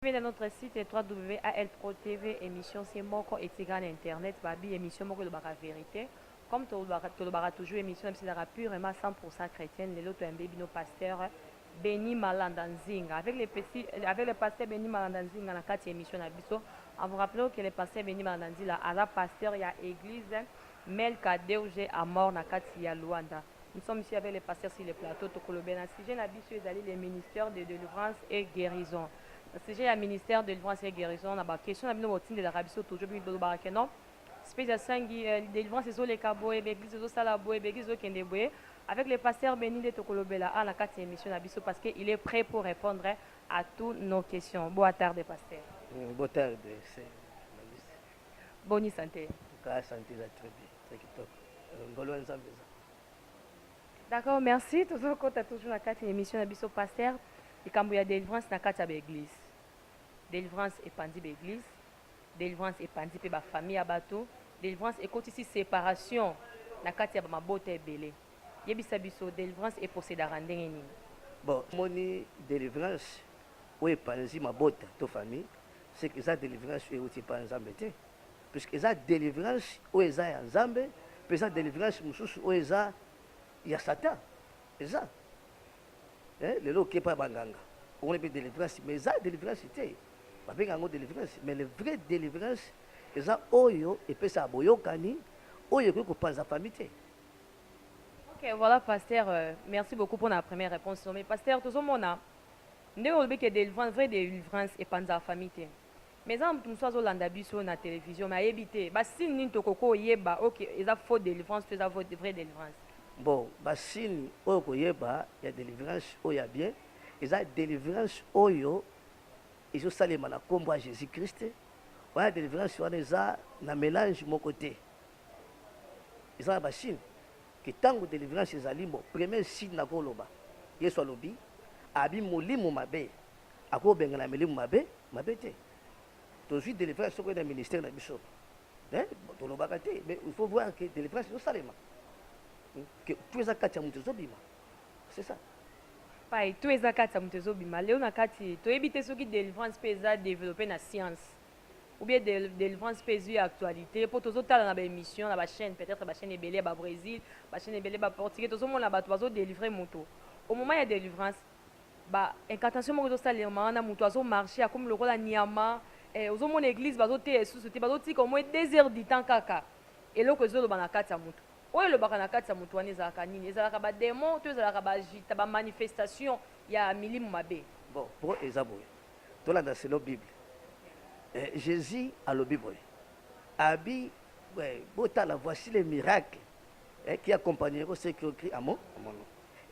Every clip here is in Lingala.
Dans notre site www.AL Pro TV, émission c'est moko et Tigran Internet, babi émission moko de la vérité. Comme tu l'as toujours émission, c'est la purement 100% chrétienne, les autres nos pasteurs Béni Malandanzinga. Avec le pasteur Béni Malandanzinga, dans 4 émissions, en vous rappelant que le pasteur Béni Malandanzinga, à la pasteur, il y a église Melka Deoge à mort dans 4 Luanda. Nous sommes ici avec les pasteurs sur le plateau. Tokolobena. Si j'ai l'habitude d'aller les ministères de délivrance et guérison. Si j'ai le ministère de délivrance et guérison, on a une question de l'Arabie Saoudite, toujours bien de l'Arabie non. Spécial sangi délivrance et les cabots, l'église de Salabo, l'église de Kendeboé, avec le pasteur Béni de Tokolobela à la 4e émission d'Abisso parce qu'il est prêt pour répondre à toutes nos questions. Bonne tarde, pasteur. Bonne tarde, c'est bonne santé. Santé, très bien, très kitoko. D'accord, merci. Toujours quand tu as toujours la 4e émission d'Abisso pasteur, et quand il y a délivrance dans la 4e église. Délivrance et pandi l'église, délivrance et pandi pe ba famille à bateau, délivrance et quand ici séparation na kati ya ba mabota ebele. Yebisa biso délivrance et posséder ndenge nini. Bon, moni délivrance ou epanzi mabota to famille, c'est que ça délivrance et outi pa nzambe te. Puisque ça délivrance ou eza ya nzambe, pe ça délivrance mususu ou eza ya Satan. Eza. Lelo ke pa banganga. On est délivrance, mais ça délivrance te. Avec un délivrance, mais le vrai délivrance, c'est ça, oyo, et puis ça, boyokani, oyo, que pense la famille. Ok, voilà, pasteur, merci beaucoup pour la première réponse. Mais pasteur, tout le monde a, nous avons dit que délivrance, vraie délivrance, et pas la famille. Mais ça, nous sommes au Landabi sur la télévision, mais éviter, bah si nous avons yeba, ok, il y a fausse délivrance, il y a vraie délivrance. Bon, bah si nous avons yeba, il y a délivrance, il y a bien, il y a délivrance, oyo. Et je salue ma combat Jésus-Christ. Ouais, délivrance, on est là, na mélange mon côté. Ils ont la machine. Que tant que délivrance est allé, premier signe na koloba. Yesu alobi, abi molimu mabe. Ako benga na melimu mabe, mabe te. To suis délivrance sur le ministère na biso. To loba kate, mais il faut voir que délivrance est salema. Que tous les akati ya mutu zobima. C'est ça. Pai, tout est à quatre amoutezo bima. Léo na kati, to éviter ce qui délivrance pesa développer na science. Ou bien délivrance pesa actualité. Pour tous autres dans la émission, dans la chaîne, peut-être la chaîne Ebélé, au Brésil, la chaîne Ebélé, au Portugais, tout le monde là-bas, tout délivrer moto. Au moment il y a délivrance, bah, incantation mo ça les man na moto azo marcher comme le rôle à Niama, aux mon église, bazo te sous te bazo ti comme 2 heures du temps kaka. Et là que zo na kati ya moto. Oyo le baka na kati ya mutu wana ezalaka nini ezalaka ba démon to ezalaka ba jita ba manifestation ya milimu mabe. Bon, pour ezaboy tolanda c'est la Bible. Jésus a le Bible abi botala voici les miracles qui accompagneront ceux qui ont crié à mon nom.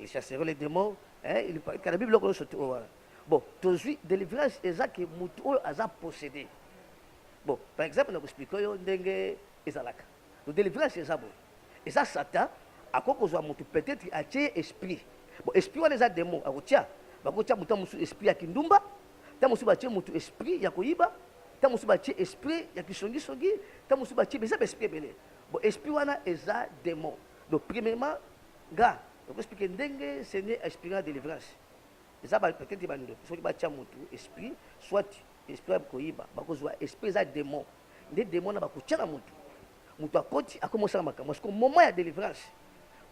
Ils chasseront les démons, il parle que la Bible qu'on se trouve. Bon, toujours délivrance ezak que mutu oyo aza possédé. Bon, par exemple, nous expliquons yo ndenge ezalaka. Le délivrance ezaboy. Et ça, Satan, à quoi qu'on soit peut-être à tirer esprit. Bon, esprit, on est à démon. À quoi bah, mon esprit à Kindumba, t'as mon esprit à Koyiba, t'as mon esprit à Kisongi, t'as mon esprit belé. Bon, esprit, on est à démon. Donc, premièrement, gars, donc expliquer dengue, c'est né esprit de délivrance. Et ça, peut-être, il faut que mon esprit, soit esprit à Koyiba, bah, qu'on soit esprit à démon. Les démons, bah, qu'on tient à mon tour. Mutu akoti akomosa makambo parce que moment ya délivrance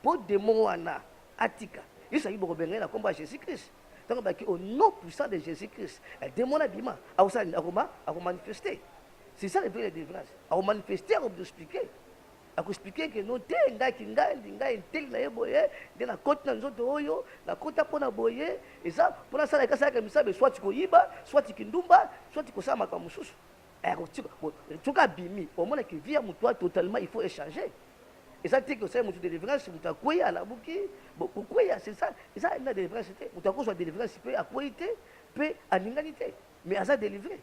pour démon wana atika isa yibo benga na komba Jésus Christ tant que au nom puissant de Jésus Christ le démon abima aosa akoma manifester. C'est ça le vrai délivrance a manifester a expliquer que non te ngai tel na yeboye de la côte na nzoto oyo la côte pona boye et ça pour ça la kasa ka misabe soit ko yiba soit kindumba soit ko sama makambo susu. Tu as bimi, au moins que via toi totalement, il faut échanger. Et ça, c'est que c'est mon délivrance, tu as quoi à la bouquille, pourquoi c'est ça, et ça, la délivrance, tu as quoi soit délivrance, peut à qualité, peut à l'ingalité, mais à ça délivrer.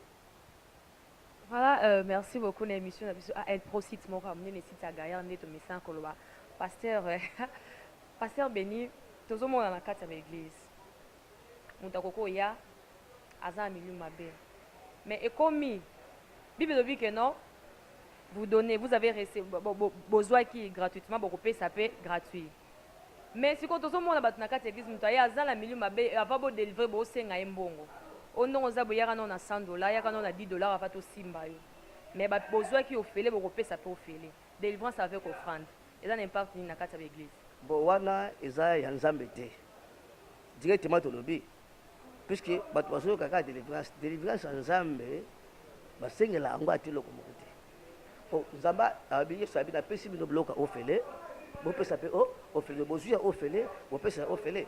Voilà, merci beaucoup l'émission à El Pro site mon ramener les sites à Gaïa, on est au message Koloba. Pasteur, pasteur Béni, tout le monde dans la carte avec l'église. Mon takoko ya, azan milieu mabe. Mais et comme Bible dit que non, vous donnez, vous avez reçu besoin qui est gratuitement, beaucoup payer ça peut gratuit. Mais si quand on a battu na carte église, nous avons la milieu mabe, avant de délivrer, bon c'est ngaïmbongo. o ndongo za boyaka non na 100 dollars yaka non na 10 dollars afa to simba yo mais ba besoin ki ofele bokopesa pe ofele délivrance avec offrande eza na impact nini na kati ya l'église bon wana eza ya nzambe te directement tolobi puisque bato bazoyoka kaka délivrance ya nzambe basengela yango ate eloko moko te po nzambe abi yesu abi napesi bino biloko ofele bopesa mpe ofele bozwi ya ofele bopesa ya ofele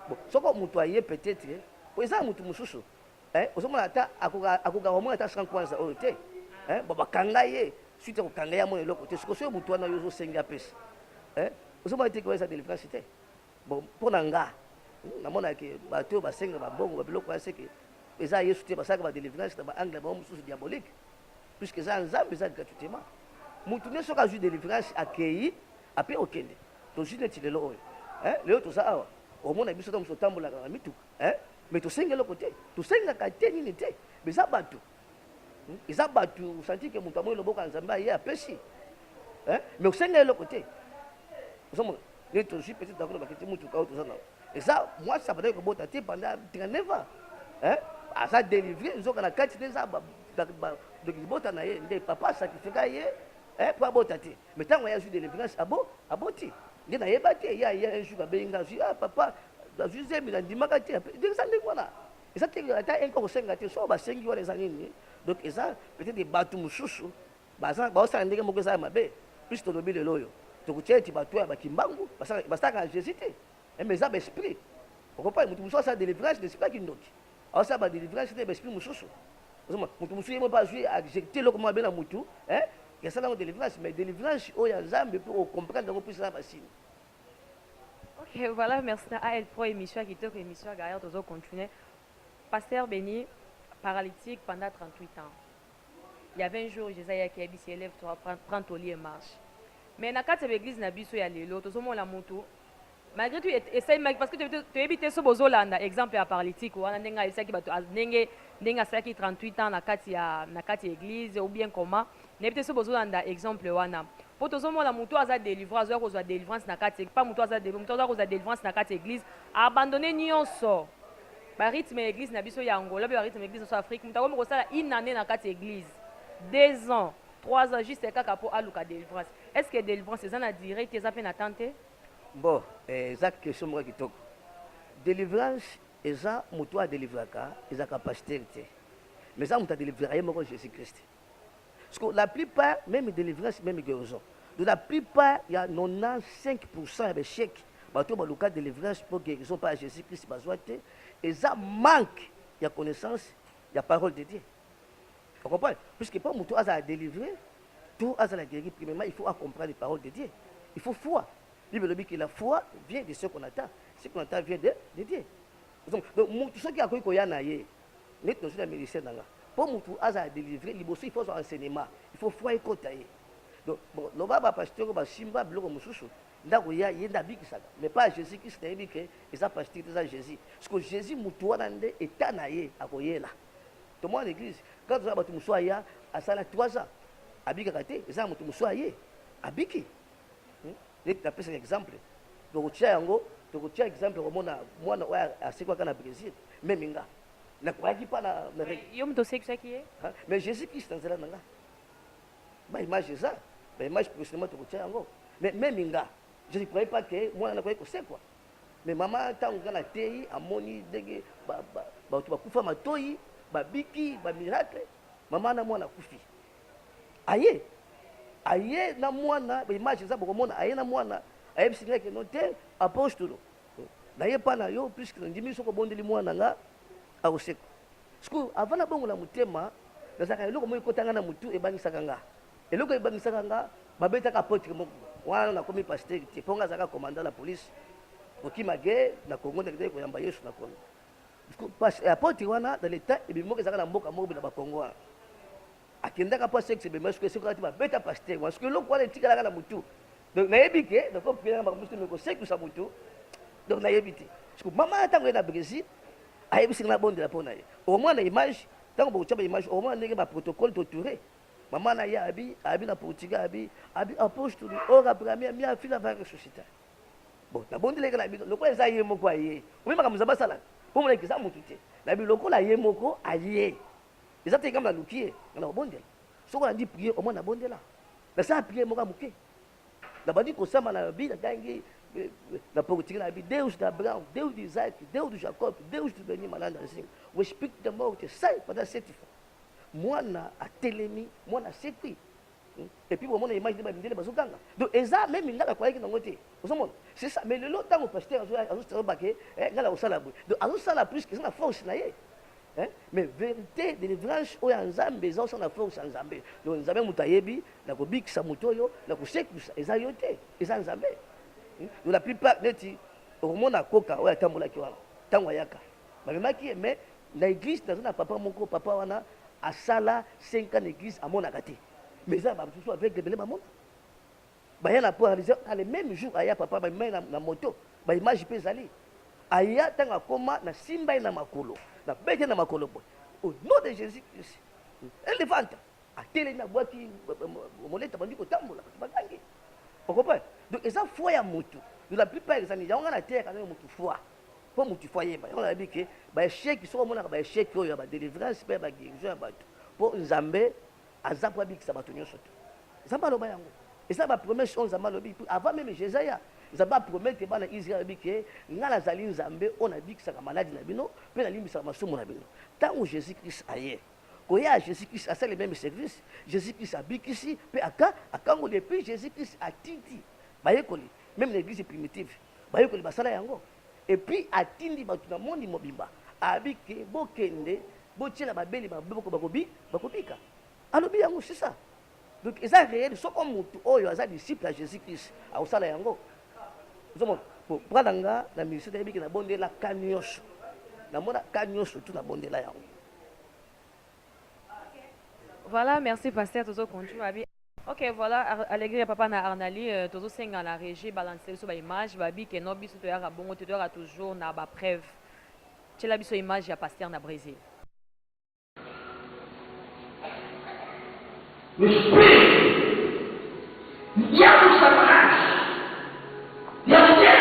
bon soko moto aye peut-être po eza motu mosusu ozomona ata akokaka omona ata 100 kwanza oyo te bon bakanga ye suite ya kokanga ye amona eloko te soko soki motu wana yo ozosengi apesa ozomona te koeza délivrance te bon mpo na nga namonaki bato oyo basenga babongo babiloko ya seke eza yesu te basalaka badélivrance na baangle bango mosusu diabolique puisque eza nzambe eza gratuitement motu nde soki azwi délivrance akei ape okende tozwi neti lelo oyo lelo toza awa omona biso ta mosu otambolaka na mituka mais tosenga eloko te tosengaka te nini te mais eza bato osanti ke moto amoi loboko ya nzambe aye apesi mais osenga eloko te ozomona nde tozwi peut-être dakolo bakiti motuka oyo toza nao eza mwasi abandaki kobota te pendant 39 ans aza délivré nzoka na kati nde eza libota na ye nde papa asakrifika ye mpo abota te mais ntango ye azwi délivrance aboti nde nayeba te ye aye un jour abengi azwi papa azwi zembi nandimaka te eza ndenge wana eza te ata enko kosenga te so basengi wana eza nini donc eza peut-être bato mosusu baosala ndenge moko eza ya mabe plus tolobi lelo oyo tokotia eti bato ya bakimbangu basalaka na jésus te mais eza baesprit okopai motu mosusu asala délivrance l'esprit akindoki aosala badélivrance te baesprit mosusu motu mosusu ye mo mpe azwi ajecte eloko mo abe na motu yasala yango délivrance mais délivrance oyo ya nzambe mpe ocomprendre yango mpe esala basine. Ok, voilà, merci à elle pour l'émission qui est émission à Gaillard Tozo continuer. Pasteur Béni, paralytique pendant 38 ans. Il y avait un jour, Jésus qui a dit, élève, tu vas prendre ton lit et marche. Mais dans cette église, il y a des gens qui ont la moto. Malgré tout, essaye, parce que tu évites ce besoin là, exemple à paralytique, ou on a qui 38 ans dans cette église, ou bien comment. Tu évites ce besoin là, exemple, pour tout le monde, mutu aza délivrance, aza délivrance na kati, pas mutu aza délivrance na kati église, abandonner nyonso. Ba rythme église na biso ya Angola, ba rythme église na Afrique, mutu ko sala une année na kati église. 2 ans, 3 ans juste kaka pour aluka délivrance. Est-ce que délivrance eza na direct eza pe na tante? Bon, eza question moko kitoko. Délivrance eza mutu a délivraka, eza capacité te. Mais ça mutu a délivrer moko Jésus Christ. Parce que la plupart, même délivrance, même guérison, de la plupart, il y a 95% de chèques. Bateau ba local délivrance pour guérison par Jésus-Christ bazoate et ça manque il y a connaissance, il y a parole de Dieu. Vous comprenez? Puisque pas mutu a délivrer, tout a la guérir premièrement, il faut comprendre les paroles de Dieu. Il faut foi. La Bible dit que la foi vient de ce qu'on attend. Ce qu'on attend vient de Dieu. Donc mutu ce qui a koyi koyana ye, net no sur médecin nanga. Pour mutu a délivrer, il faut son enseignement. Il faut foi et kotaye. Donc bon, le baba pasteur ba simba biloko mususu. Ndako ya yenda bikisaka mais pas Jésus Christ na que eza pasteur eza Jésus parce que Jésus mutu wana nde etana ye akoyela to moi l'église quand tu as musu aya asala 3 ans abika te eza mutu musu aye abiki ne tu appelles un exemple donc tia yango donc tia exemple komona mwana oya asekwa kana Brésil même nga na kwa ki pa na yo mto sekisa ki mais Jésus Christ nzela nanga ba image ça ba image personnellement to tia yango mais même nga je ne croyais pas que moi, je ne sais quoi. Mais maman, tant que la tei, a moni, dege, tu vas couper ma toi, biki, miracle. Maman, na moi, na koufi. Aïe, aïe, na moi, na, image ça, pour moi, aïe, na moi, na, aïe, c'est que non, t'es apostole. D'ailleurs, pas na yo, puisque nous disons que bon de moi, na, a aussi. Parce que avant la bonne la mutema, dans sa carrière, le comment il compte na mutu et bangi sakanga. Et le bangi sakanga, babeta capote moko. Wana na komi pasteur te ponga zaka commandant la police okima guerre na Congo ndeke ko yamba Yesu na Congo parce apôtre wana dans l'état et bimo ke zaka na mboka moko na ba Congo akenda ka pasteur que bema que c'est ba beta pasteur parce que lokwa le tika la mutu donc na yebike donc ko pina ba mutu ko seku sa mutu donc na yebite parce que mama tango na Brésil ayebisi na bonde la pona ye au moins na image tango bo tshaba image au moins ndenge ba protocole torturé. Maman na ya abi na Portugal abi apostole ora premier mi afila va ressusciter. Bon, na bonde le kana bi le quoi ça yé moko ayé. Oui maka muzaba sala. Pour moi que ça mutu te. na biloko la ye moko aye eza te comme na lukie na bondela soko na dit prier au moins na bondela na ça prier moko muke na bandi ko sama na bi na tangi na politique na bi Deus d'Abraham, Deus d'Isaac, Deus de Jacob, Deus de Beni Malanda Zinga. O espírito da morte sai pendant 7 fois. Moi na a telemi, moi na sekui. Et puis mon image de babindele bazokanga. Donc eza même il n'a pas quoi ngote. Vous savez c'est ça mais le lot tant au pasteur azo baké ngala osala boy. Donc azo sala plus que ça na force na ye. Hein? Mais vérité délivrance oyo nzambe eza osala force nzambe. Donc nzambe mutayebi na ko bikisa mutoyo na ko sekisa eza yote. Eza nzambe. Donc la plupart neti au monde à koka oyo atambola ki wana. Tango yaka. Ba memaki mais na église na papa moko papa wana asala 5 ans d'église à mon akati. Mais ça va toujours avec les belés maman. Bah y a pour réaliser le même jour aya papa ba mai na moto. Ba image pe zali. Aya tanga koma na simba na makolo. Na bete na makolo boy. Au nom de Jésus Christ. Elefanta. A télé na boaki moleta bandi ko tambola bakangi. On comprend? Donc ça foi ya mutu. De la plupart des amis, on a la terre quand mutu foi. Pour mutu foyer ba. On a dit que ba échec qui sont mona ba échec yo ba délivrance pe ba guérison ba. Pour Nzambe azapwa bikisa bato nyonso te zamba loba yango eza ba promesse on zamba lobi avant même Jésaïa zamba promettre bana Israël bike ngala zali Nzambe on a bikisa ka maladie na bino pe na limbisa masumu na bino tant Jésus Christ aye koya Jésus Christ a fait le même service Jésus Christ a bikisi pe akango depuis Jésus Christ a titi bayekoli même l'église primitive bayekoli basala yango et puis atindi bato na monde mobimba abike bokende botiela babeli baboko bakobika alobi yango c'est ça donc eza réel soko mutu oyo aza disciple à Jésus-Christ aosala yango ozomona po pralanga na ministère yebiki na bondela kanyoso namona kanyoso tout na bondela yango. Voilà, merci pasteur tozo continue abi. Ok, voilà, Allegri papa na Arnali tozo senga na régie balancer sur ba image babi ke no biso to ya bongo to ya toujours na ba preuve. Tela biso image ya pasteur na Brésil. O Espírito, diabo Satanás, e a mulher,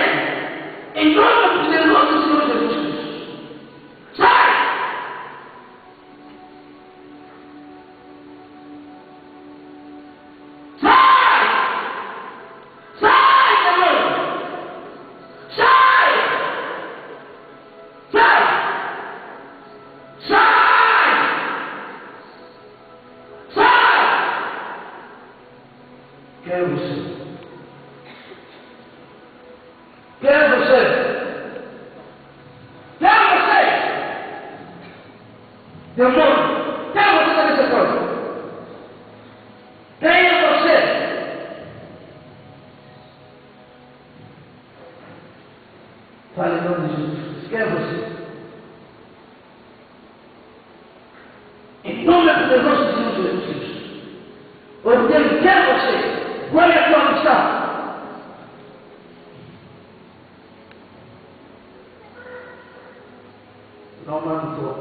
em nome poderoso do Senhor Jesus Cristo, sai! Sai! Sai, demônio! Sai! Sai! Sai! Quem é você? Quem é você? Quem é você? Demônio, quem é você nessa coisa? Quem é você? Fale em nome de Jesus. Quem é você? Em nome poderoso do Senhor Jesus Cristo. Ordeno, quem é você? Qual é a tua missão? Não mandou.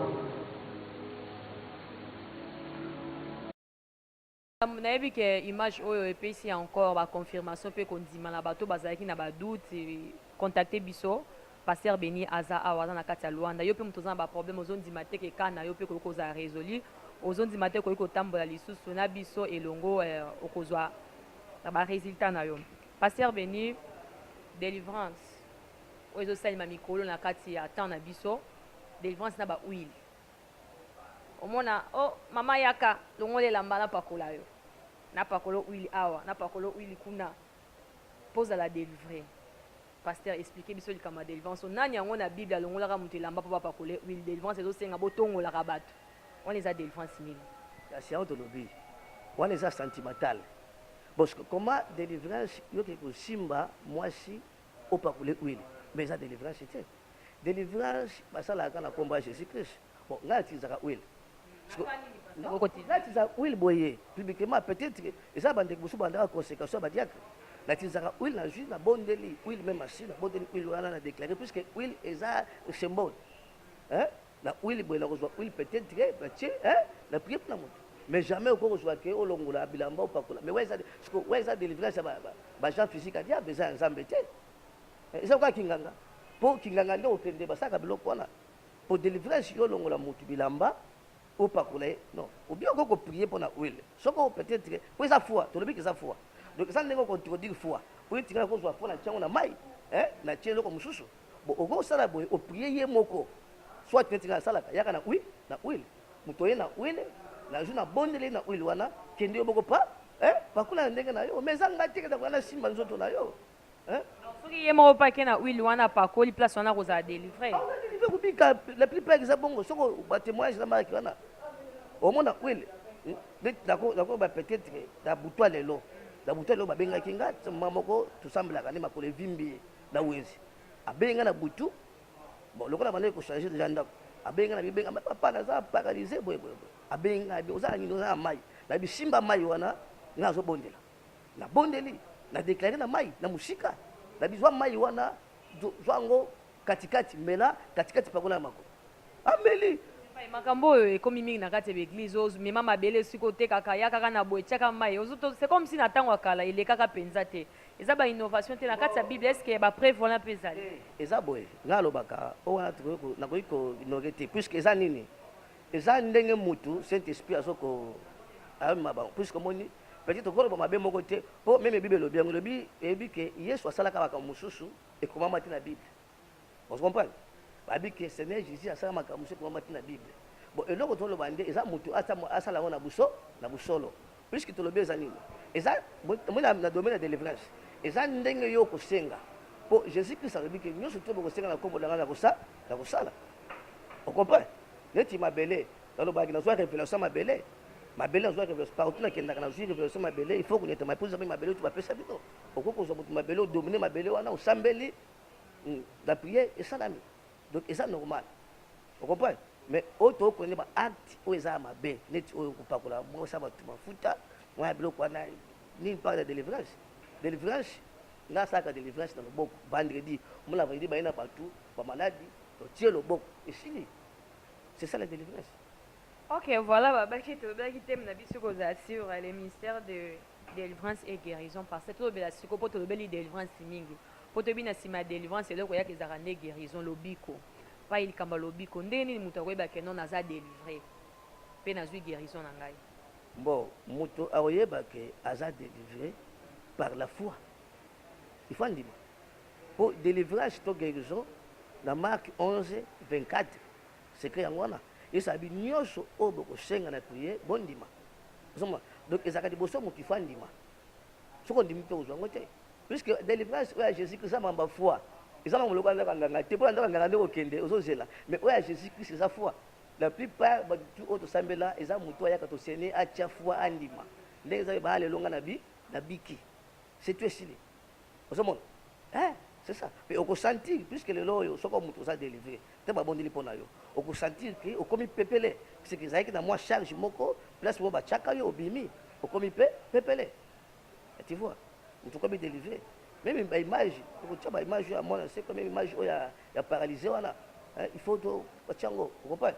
nayebi ke image oyo epesi encore ba confirmation pe kondima na bato bazalaki na ba doute contacter biso pasteur Beni aza awa na kati ya Luanda yo pe muto za ba problème ozondima te ke kana yo pe ko koza résolu ozondima te ko kotambola lisusu na biso elongo okozwa na ba résultat na yo pasteur Beni délivrance oyo salima mikolo na kati ya temps na biso délivrance na ba huile omona oh mama yaka longole lamba na pakola yo na pakolo huile awa na pakolo huile kuna pose la délivrer pasteur expliquer biso likama délivrance nani yango na bible alongola ka mutu lamba papa pakole huile délivrance ezo senga botongola ka bato on les a délivrance nini ya c'est autre lobby on les a sentimental parce que comment délivrance yo ke ko simba mwasi au pakole huile mais ça délivrance c'était délivrance basala ka na combat Jésus Christ bon ngati zaka huile nati za huile boye publiquement peut-être et ça bande bosu bande conséquence ba diacre nati za huile na juste na bondeli huile même assis na bondeli huile wana na déclarer puisque huile est un symbole hein la huile boye la reçoit huile peut-être hein la prière pour la monte mais jamais au reçoit que au longola bilamba ou pakola mais ouais ça délivrance ba gens physique a diable ça embêté et ça quoi kinganga pour kinganga ndo okende basaka biloko wana pour délivrance yo longola mutu bilamba ou pas coulé non ou bien qu'on prier pour la huile ce qu'on peut-être pour sa foi tu le dis que sa foi donc ça n'est qu'on te dit foi oui tu as qu'on soit pour la tiens on a mai hein na tiens le comme susu bon au gros ça là au prier yé moko soit tu as ça là yaka na huile mutoye na huile na joue na bondele na huile wana kende yo boko pas hein pas kula ndenge na yo mais ça ngati que na simba nzoto na yo hein soki ye moko pake na huile wana pakoli place wana kozala délivrer la plupart des abongos sont des témoignages de la marque. Au moins, d'accord, peut-être la boutoir les lots. La boutoir les lots, benga kinga, mamoko, tout semble la gagne, ma collègue Vimbi, la Wensi. A benga la boutou, bon, le gars a changer de gendarme. A benga la benga, papa n'a pas paralysé, a benga, aux amis, nous avons maille. La bisimba maïwana, n'a pas bondela. La bondeli, n'a déclaré la maille, la musika. La biswa maïwana, zwango. Katikati mela katikati pakola mako ameli makambo oyo ekomi mingi na kati ya église mema mabele siko te kaka ya kaka na boye tiaka mai c'est comme si na ntango ya kala elekaka mpenza te eza bainnovation te na kati ya bible estce ba preuve wana mpe ezali eza boye nga alobaka o wana nakoki koinore te puisque eza nini eza ndenge mutu saint esprit azoko ayoma bango puisque omoni peut-être okoloba mabe moko te mpo meme bible elobi yango elobi eyebi ke yesu asalaka makambo mosusu ekomama te na bible. Vous comprenez? Babi que Seigneur Jésus a ça makambo pour mettre na Bible. Bon et donc le bande eza mutu asa la na busolo. Puisque to le beza nini. Eza moi na domaine de délivrance. Eza ndenge yo ko senga. Po Jésus Christ a dit que nous surtout ko senga na kombo na kosala. Vous comprenez? Neti mabele dans le bagi na so révélation mabele. Mabele na so révélation partout na kenda na so révélation mabele il faut que tu m'appelles mabele tu vas pesa bito. Okoko zo mutu mabele dominer mabele wana osambeli la prière est salami. Donc c'est normal. Vous comprenez? Mais auto connaît pas acte où est ma bé, net au pas pour la moi ça va tout m'fouta. Moi bloc on a ni pas de délivrance. Délivrance, là ça que délivrance dans le boc vendredi, on l'a vendredi baina partout, pas maladie, tirer le boc et fini. C'est ça la délivrance. OK, voilà babaki to babaki thème na biso ko za sur les ministères de délivrance et guérison parce que to bela siko poto beli délivrance mingi. Pour te bien ma délivrance, c'est là où il y a des arènes guérison, l'obiko. Pas il kamba l'obiko. Ndeni muta weba que non naza délivré. Pe nazu guérison nangai. Bon, muto aoyeba que aza délivré par la foi. Il faut en dire. Pour délivrance to guérison, dans Marc 11, 24, c'est écrit en wana. Et ça dit nyoso obo ko senga na prier bondima. Donc ezaka di boso mutu faut en dire. Ce qu'on dit mpe ozwangote. Puisque délivrance ouais Jésus Christ ça m'a foi ils ont le kanda kanga te pour ndanga ndeko kende ozozela mais ouais Jésus Christ c'est sa foi la plupart ba tout auto sambela eza muto ya kato sene acha foi andima ndenge za ba le longa na biki c'est tout stylé ozomona hein c'est ça mais on sentir puisque le loyo soko muto ça délivré te ba bondeli pona yo on sentir que au komi pepele c'est que ça que dans moi charge moko place mo ba chaka yo obimi au komi pepele tu vois en tout cas bien délivré même une image pour tu as image à moi c'est comme une image où il y a paralysé voilà il faut to chango vous comprenez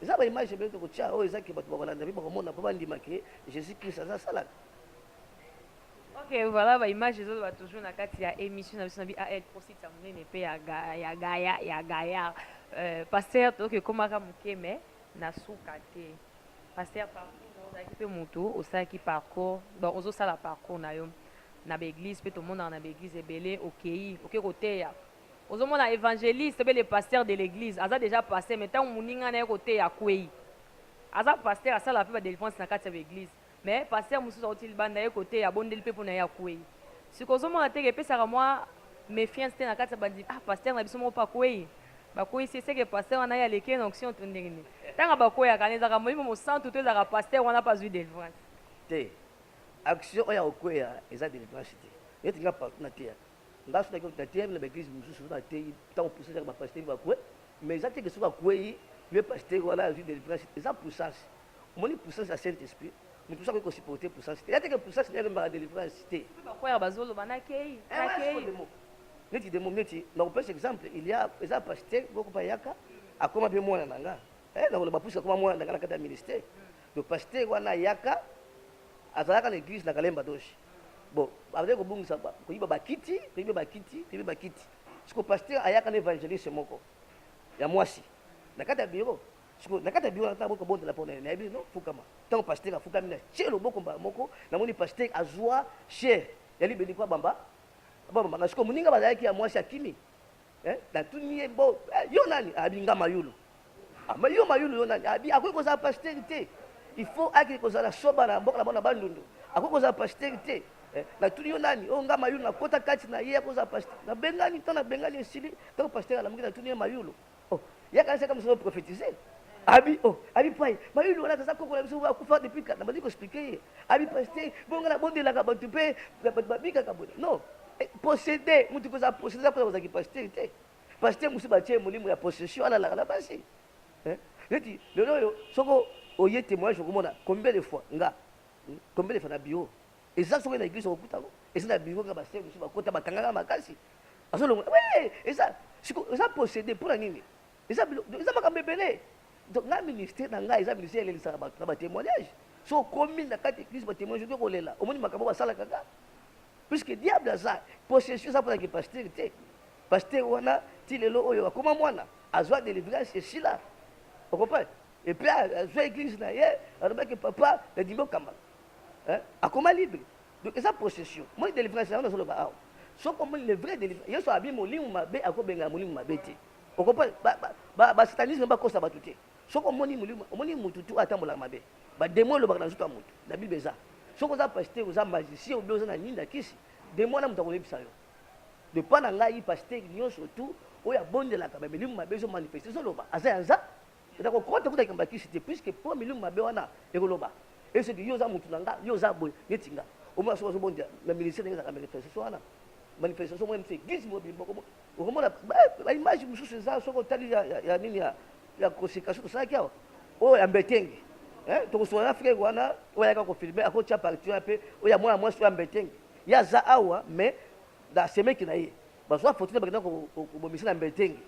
ça ba image bien to tia oh ça qui va te voir dans la vie pour monde pas ndima que Jésus Christ ça ça là. OK voilà ba image zo ba toujours na kati ya émission na biso à être aussi ça monene pe ya gaya pasteur to que comme aka mukeme na sukate pasteur par pe mutu osaki parcours bon ozosala parcours na yo na l'église pe to mona na l'église ebele okei koteya ozomona évangéliste be le pasteur de l'église aza déjà passé mais tant muninga na koteya kwei aza pasteur asala pe ba délivrance na kati ya l'église mais pasteur mususu otil banda ye koteya bondeli pe pona ya kwei sikozomona te ke pesaka moi méfiance te na kati ya bandi pasteur na biso mo pa kwei bakoyi c'est que pasteur wana ya leke na onction tondenge ni tanga bakoya kanezaka moyimo mo santu to ezaka pasteur wana pas vu délivrance te action oya okoya eza délivrance te yeti nga partout na terre ndaso na na terre na l'église mususu na terre tant pour ça ba pasteur ba kwe mais eza te que soka kwei le pasteur wana vu délivrance eza puissance moni puissance à Saint Esprit mais tout ça ko supporter puissance te yeti que puissance na ba délivrance te bakoya bazolo banakei nakei neti de neti na opesa exemple il y a eza pasteur boko bayaka akoma pe mwana nanga na le bapusa koma mwana nanga na kata ministère le pasteur wana yaka azalaka na église na kalemba doshi bon avec ko bungisa ko yiba bakiti siko pasteur ayaka na évangéliste moko ya mwasi na kati ya bureau siko na kati ya bureau na bonde la pona na yebi no fukama tant pasteur afukami na chez loboko moko na moni pasteur azwa cher ya libeli kwa bamba na siko muninga bazalaki ya mwasi akimi na tuni bo yo nani abinga mayulu ama yo mayulu yo nani abi akoki kozala pasteur te il faut akili kozala soba na mboka na bona bandundu akoki kozala pasteur te na tuni yo nani o nga mayulu na kota kati na ye kozala pasteur na bengani to na bengani esili to pasteur ala na tuni mayulu oh yakanisa kama sio prophétiser abi pai mayulu wana tasa koko na biso akufa depuis na bandi ko expliquer abi pasteur bonga na bonde la ka bantu pe babika ka bonde non posséder mutu kozala posséder pour kozaki pasteur te pasteur musi batie molimo ya possession ala la basi neti lelo yo soko oye témoignage komona combien de fois na bio eza soko na église okutango eza na bio ka pasteur musi bakota bakanganga makasi azolongo eza posséder pour nini eza makambo ebele donc na ministère na ngai eza ministère elelisaka bato na batémoignage so komi na kati église batémoignage oke kolela omoni makambo basalaka kaka puisque diable aza possession eza mpona ke pasteur te pasteur wana ti lelo oyo akoma mwana azwa délivrance esila okompane epuis azwa église na ye alobaki papa nadimi okambala akoma libre donc eza possession moni délivrance yango nazoloba awa soko omoni le vrai délivrance yesu abi molimo mabe akobengaka molimo mabe te okompane basatanisme bakosa bato te soko omoni molimo omoni mutu tu atambolaka mabe bademo elobaka na nzoto ya mutu na bible eza soko oza pasteur oza magicien obi oza na nini na kisi demo wana mutu akoyebisa yo de pa na ngai pasteur nyonso tu oyo abondelaka bamilimo mabe ezomanifeste ezoloba aza ya nza eza kokota kuta likambo ya kisi te puiske mpo milimo mabe wana ekoloba esoki yo oza mutu na nga yo oza boye neti nga omona soko ozobondela na ministère ezaka manifestation wana manifestation mwana mse église mobimba okomona baimage mosusu eza soko otali ya nini ya consécration tosalaki awa oyo ya mbetenge tokosola na frère wana oyo ayaka kofilme akotia partition mpe oyo ya mwana mwasi oyo ya mbetenge ye aza awa mais na semeki na ye bazwa foto te bakenda kobomisa na mbetenge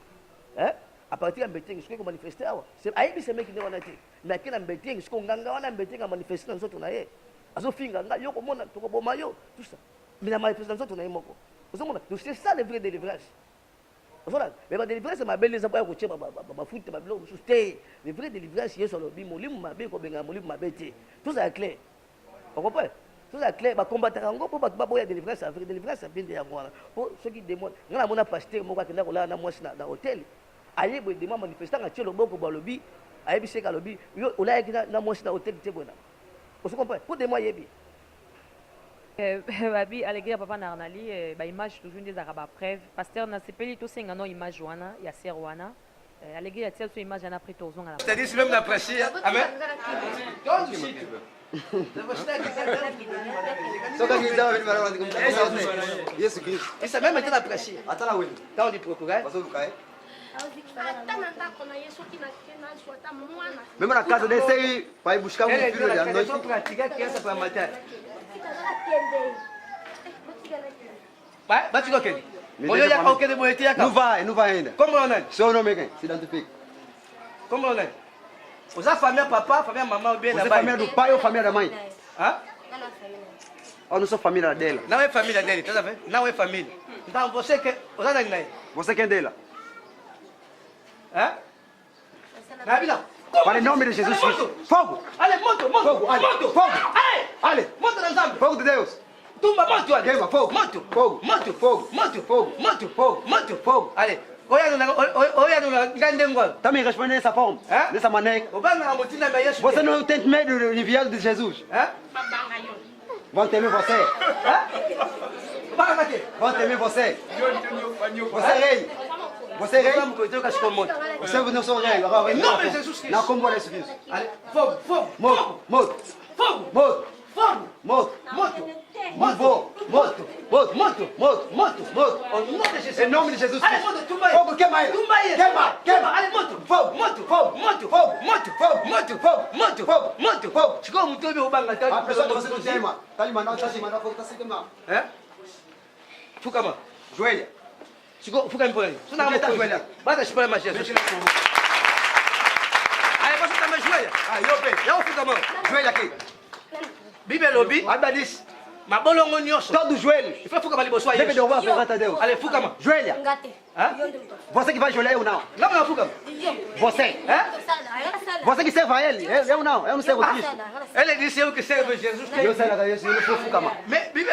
a partir ya mbetenge soki komanifeste awa ayebi semeki nde wana te mais ake na mbetenge soki nganga wana mbetenge amanifeste na nzoto na ye azofinga nga yo komona tokoboma yo tout ça mais na manifeste na nzoto na ye moko ozomona donc c'est ça le vrai délivrance ozona mais badélivrance mabe eza boya kotia bafuta babiloko mosusu te le vrai délivrance yesu alobi molimo mabe ekobengaka molimo mabe te tozala clair okomprendre tozala clair bakombataka yango mpo bato baboya délivrance ya vrai délivrance ya binde yango wana mpo soki demone nga namona pasteur moko akenda kolala na mwasi na hotel aye boye demo manifestanga atie loboko balobi ayebisi eke alobi yo olayaki na mwasi na hotel te boye na ozokomprendre mpo demo ayebi babi alege ya papa na arnali baimage toujours nde ezalaka bapreuve pasteur nasepeli tosenga no image wana ya ser wana alege ya tia so image wana apres tozonga na c'est-à-dire même na prêcher amen Yesu Kristo. Isa même était na prêcher Hata na wewe. quand on dit procurer Bazoruka eh. Même na casa desse aí, vai buscar um elle filho de est noite. en pratique qui est ça pour matin bah tu dois quel Mais oyo déjà, ya aucun de moitié ya Não vai ainda. comment on est Seu nome é quem? Se identifique. comment on est oza famille papa famille maman ou bien Você é là-bas família do pai ou família da mãe? hein Ou não sou família dela? na we famille dele tu sais na we famille então você que oza na nai Você quem dela? hein na bila Para em nome de Jesus Cristo. Fogo! allez monte Fogo! Allez! Fogo! allez monte na nzambe Fogo de Deus! tumba monte allez Queima fogo! monte Fogo! monte Fogo! monte Fogo! monte Fogo! monte Fogo! allez oya nuna ngande ngwa Tá me respondendo dessa forma? Hã? Dessa maneira? obanga motina na Yesu Você não tem medo do enviado de Jesus? hein Vão temer você! obanga mate Vão temer você! Você é rei! Você é rei! vamos coiter com as monte Você não sou rei! Agora, Em nome de Jesus Cristo. Não, como é Jesus Cristo? allez fogo fogo Morto! Morto! fogo Morto! fogo Morto! moto Não vou! Morto! Morto! moto Morto! moto Morto! au nom de Jésus Em nome de Jesus allez Cristo! moto tumba Fogo, queima ele! tumba ele Queima! Queima! allez moto Fogo! moto Fogo! moto Fogo! moto Fogo! moto Fogo! moto Fogo! moto Fogo! chegou muito bem obanga tá A pessoa que você não queima! Tá de mandar, tá de mandar fogo, tá se queimando. hein fuka ma Joelha! chegou fuka mpo aí suna Meta joelha. bata chipala ma Jesus allez você também joelha Ah, eu bem! eu fuka ma Joelha aqui! Bible lobby Abba diz! Ma bolongo nyonso. Toi du Joël. Il faut fukama liboso Je vais Yesu. devoir faire Tadeo. Allez, fukama. Joël. Hein? Você qui va jouer là ou non? Là, on fukama. Você. Hein? Você qui serve à elle. Elle ou non? Elle me serve au Christ. Elle dit c'est eux qui servent Jésus. Eu sei lá, eu faut fukama. Mais Bible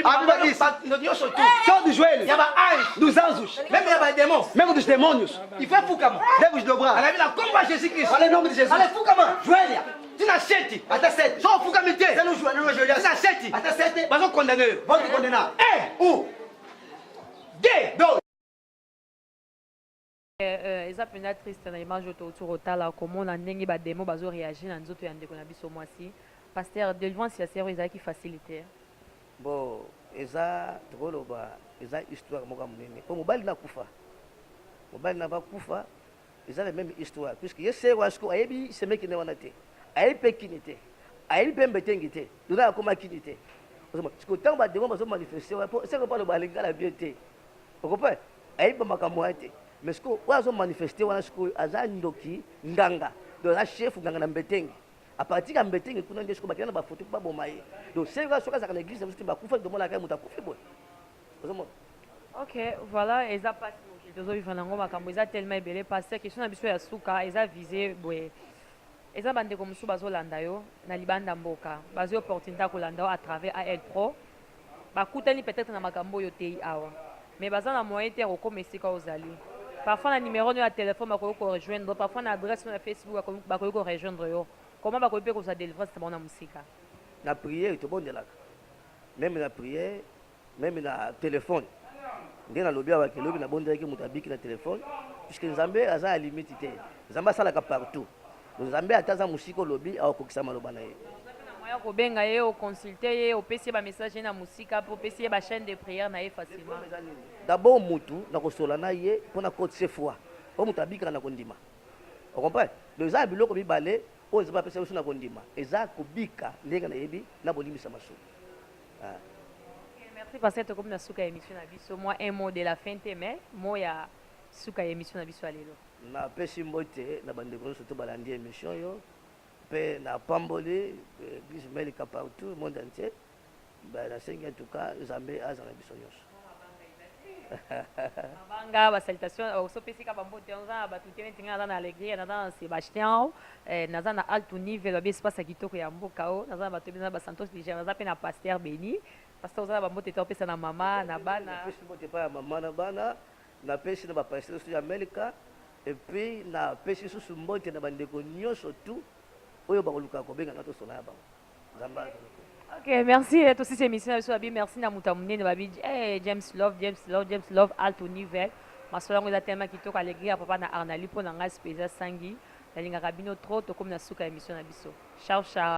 Ah, Bible diz. no nyonso tu. Toi du Joël. Il y a ba ange. Dos anjos. Même il y a ba démons. Mesmo dos demônios. Il fait fukama. Devos dobrar. Elle a vu la combat Jésus Christ. Fala em nome de Jesus. Allez, fukama. Joelha. Tu n'as 7. Até 7. Só fukama te. Você não joelha. Tu n'as 7. Até 7. Vas condamner. Vão te condenar. 1 2 2. eza mpenza triste na image oyo totur otala komona ndenge bademo bazoréagir na nzoto ya ndeko na biso mwasi paster délivrance ya sero ezalaki facilitaire. Bon, eza tokoloba eza histoire moko ya monene mpo mobali nakufa mobali na bakufa eza la même histoire puisque ye sero asiko ayebi semekine wana te ayebi mpe kini te ayebi mpe mbetengi te dona akoma kini te siko ntango bademo bazomanifeste wana po seko mpo aloba alingi kala bien te okope ayebi bamakambo wana te mais siko oyo azomanifeste wana sikoyo aza ndoki nganga donc aza chef nganga na mbetengi à partir ya mbetengi kuna nde siko bakenda na bafoto mpo baboma ye donc seko soki azalaka na église biso te bakufa tomonaka ye moto akufi boye ozomona. Ok, voilà, eza pasi mokili tozovivre nango makambo eza tellement ebele paster question na biso ya suka eza vise boye eza bandeko mosusu bazolanda yo na libanda mboka bazwi opportunité ya kolanda yo à travers AL Pro bakutani peut-être na makambo oyo tei awa mais baza na moyen te ya kokoma esika ozali parfois na numéro no ya téléphone bakoki korejoindre parfois na adresse no ya Facebook bakoki korejoindre yo comment bakoki mpe kozwa délivrance na bango na mosika Na prière tobondelaka même na prière même na téléphone nde nalobi awa kelobi nabondelaki moto abiki na téléphone puisque nzambe aza ya limite te nzambe asalaka partout nzambe ata aza mosika olobi akokisa maloba na ye moyen kobenga ye oconsulte ye opesi ye bamessage ye na mosika mpo opesi ye bachaîne de prière na ye facilement. d'abord mutu nakosola na ye mpona kotise foi o moto abikaka na kondima ocompre donc eza ya biloko mibale oyo eza bapesa biso na kondima eza kobika ndenge nayebi na bolimbisa masumu. Merci parce que tokomi na suka ya émission na biso moi un mot de la fin te mais mot ya suka ya émission na biso ya lelo. Napesi mbote na bandeko nyonso to balandi émission yo mpe na pamboli église melika partout monde entier nasengi en tout cas nzambe aza na biso nyonso. Mabanga ba salutation osopesi ka bambote on za ba tutene tinga na alegria na dans Sébastien naza na alto niveau ba espace kitoko ya mboka o naza ba tobina ba Santos Ligia naza pe na pasteur Béni pasteur za ba mbote to pesa na mama na bana napesi mbote pa ya mama na bana napesi na ba pasteur ya Amerika et puis napesi susu mbote na bandeko nyonso tu oyo bakoluka kobenga na to sona ya bango nzambe. Ok, merci à tous ces émissions. Merci à Moutamoune, James Love, Alto Nivel. Ma soeur, on a tellement qui toque à papa na Arnali pour n'engager spécial sangi. La ligne rabino trop, comme na souka émission na biso. Ciao, ciao.